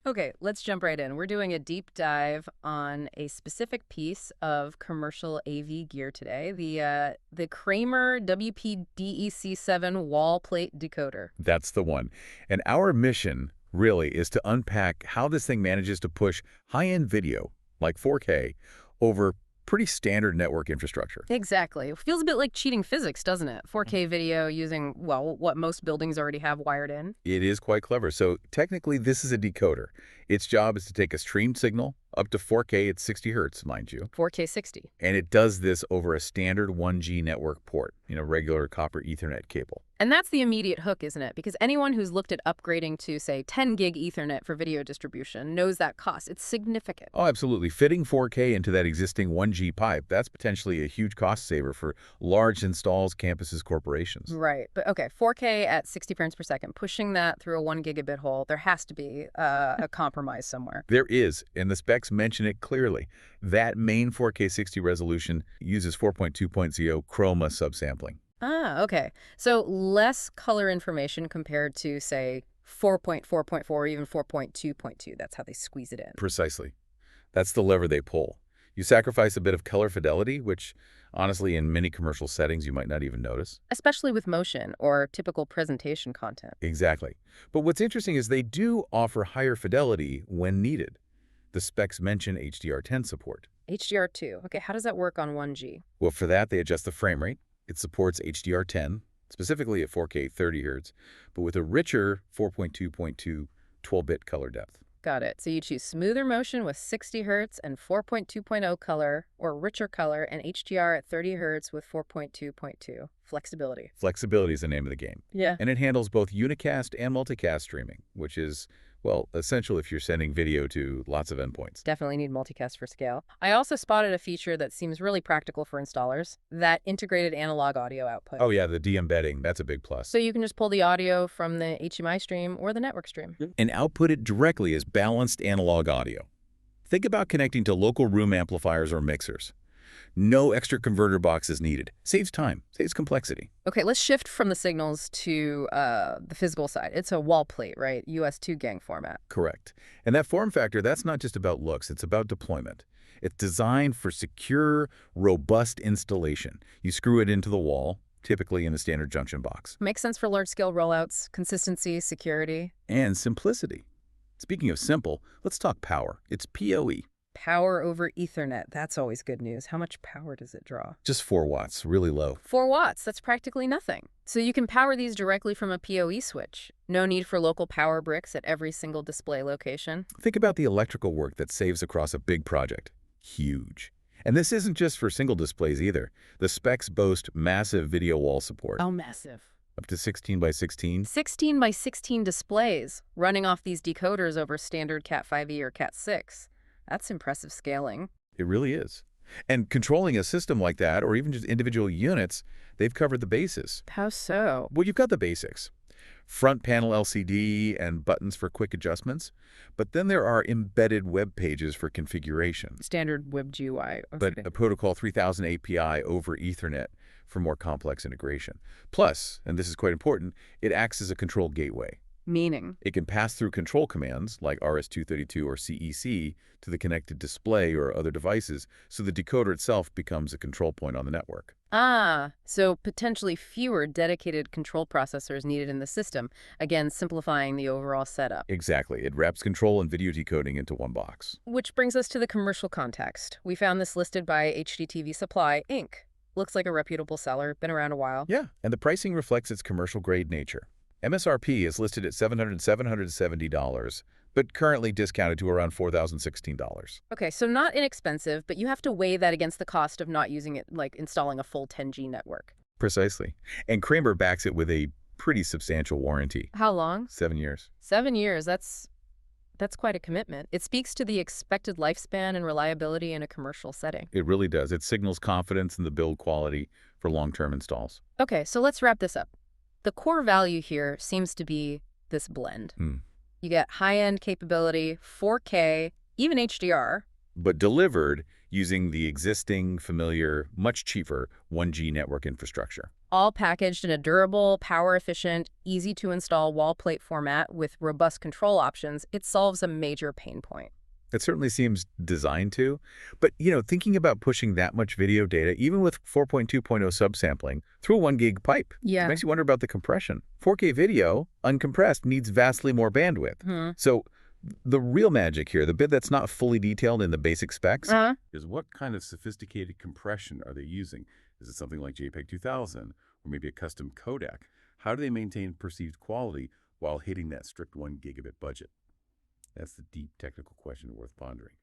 Okay, let's jump right in. We're doing a deep dive on a specific piece of commercial AV gear today, the Kramer WP-DEC7 wall plate decoder. That's the one. And our mission, really, is to unpack how this thing manages to push high-end video, like 4K, over pretty standard network infrastructure. Exactly. It feels a bit like cheating physics, doesn't it? 4K video using, well, what most buildings already have wired in. It is quite clever. So technically, this is a decoder. Its job is to take a streamed signal up to 4K at 60 hertz, mind you. 4K 60. And it does this over a standard 1G network port, regular copper Ethernet cable. And that's the immediate hook, isn't it? Because anyone who's looked at upgrading to, say, 10 gig Ethernet for video distribution knows that cost. It's significant. Oh, absolutely. Fitting 4K into that existing 1G pipe, that's potentially a huge cost saver for large installs, campuses, corporations. Right. But okay, 4K at 60 frames per second, pushing that through a 1 gigabit hole, there has to be a compromise somewhere. There is, and the specs mention it clearly. That main 4K 60 resolution uses 4.2.0 chroma subsampling. Ah, okay. So less color information compared to, say, 4.4.4 or even 4.2.2. That's how they squeeze it in. Precisely. That's the lever they pull. You sacrifice a bit of color fidelity, which, honestly, in many commercial settings, you might not even notice. Especially with motion or typical presentation content. Exactly. But what's interesting is they do offer higher fidelity when needed. The specs mention HDR10 support. HDR2. Okay, how does that work on 1G? Well, for that, they adjust the frame rate. It supports HDR10, specifically at 4K 30 Hz, but with a richer 4.2.2 12-bit color depth. Got it. So you choose smoother motion with 60 hertz and 4.2.0 color, or richer color and HDR at 30 hertz with 4.2.2. Flexibility. Flexibility is the name of the game. Yeah. And it handles both unicast and multicast streaming, which is, well, essential if you're sending video to lots of endpoints. Definitely need multicast for scale. I also spotted a feature that seems really practical for installers, that integrated analog audio output. Oh yeah, the de-embedding, that's a big plus. So you can just pull the audio from the HDMI stream or the network stream. And output it directly as balanced analog audio. Think about connecting to local room amplifiers or mixers. No extra converter box is needed. Saves time, saves complexity. Okay, let's shift from the signals to the physical side. It's a wall plate, right? US2 gang format. Correct. And that form factor, that's not just about looks, it's about deployment. It's designed for secure, robust installation. You screw it into the wall, typically in the standard junction box. Makes sense for large-scale rollouts, consistency, security. And simplicity. Speaking of simple, let's talk power. It's PoE. Power over Ethernet. That's always good news. How much power does it draw? Just 4 watts, really low. 4 watts. That's practically nothing. So you can power these directly from a PoE switch. No need for local power bricks at every single display location. Think about the electrical work that saves across a big project. Huge. And this isn't just for single displays either. The specs boast massive video wall support. Oh, massive. Up to 16 by 16. 16 by 16 displays running off these decoders over standard Cat5e or Cat6. That's impressive scaling. It really is. And controlling a system like that, or even just individual units, they've covered the bases. How so? Well, you've got the basics. Front panel LCD and buttons for quick adjustments. But then there are embedded web pages for configuration. Standard WebGUI. But a Protocol 3000 API over Ethernet for more complex integration. Plus, and this is quite important, it acts as a control gateway. Meaning? It can pass through control commands like RS-232 or CEC to the connected display or other devices, so the decoder itself becomes a control point on the network. Ah, so potentially fewer dedicated control processors needed in the system, again, simplifying the overall setup. Exactly. It wraps control and video decoding into one box. Which brings us to the commercial context. We found this listed by HDTV Supply, Inc. Looks like a reputable seller, been around a while. Yeah, and the pricing reflects its commercial-grade nature. MSRP is listed at $770, but currently discounted to around $4,016. Okay, so not inexpensive, but you have to weigh that against the cost of not using it, like installing a full 10G network. Precisely. And Kramer backs it with a pretty substantial warranty. How long? 7 years. 7 years, that's quite a commitment. It speaks to the expected lifespan and reliability in a commercial setting. It really does. It signals confidence in the build quality for long-term installs. Okay, so let's wrap this up. The core value here seems to be this blend. You get high-end capability, 4K, even HDR, but delivered using the existing, familiar, much cheaper 1G network infrastructure. All packaged in a durable, power-efficient, easy-to-install wall plate format with robust control options, it solves a major pain point. It certainly seems designed to. But, thinking about pushing that much video data, even with 4.2.0 subsampling, through a 1 gig pipe, it makes you wonder about the compression. 4K video, uncompressed, needs vastly more bandwidth. So the real magic here, the bit that's not fully detailed in the basic specs, Is what kind of sophisticated compression are they using? Is it something like JPEG 2000 or maybe a custom codec? How do they maintain perceived quality while hitting that strict 1 gigabit budget? That's the deep technical question worth pondering.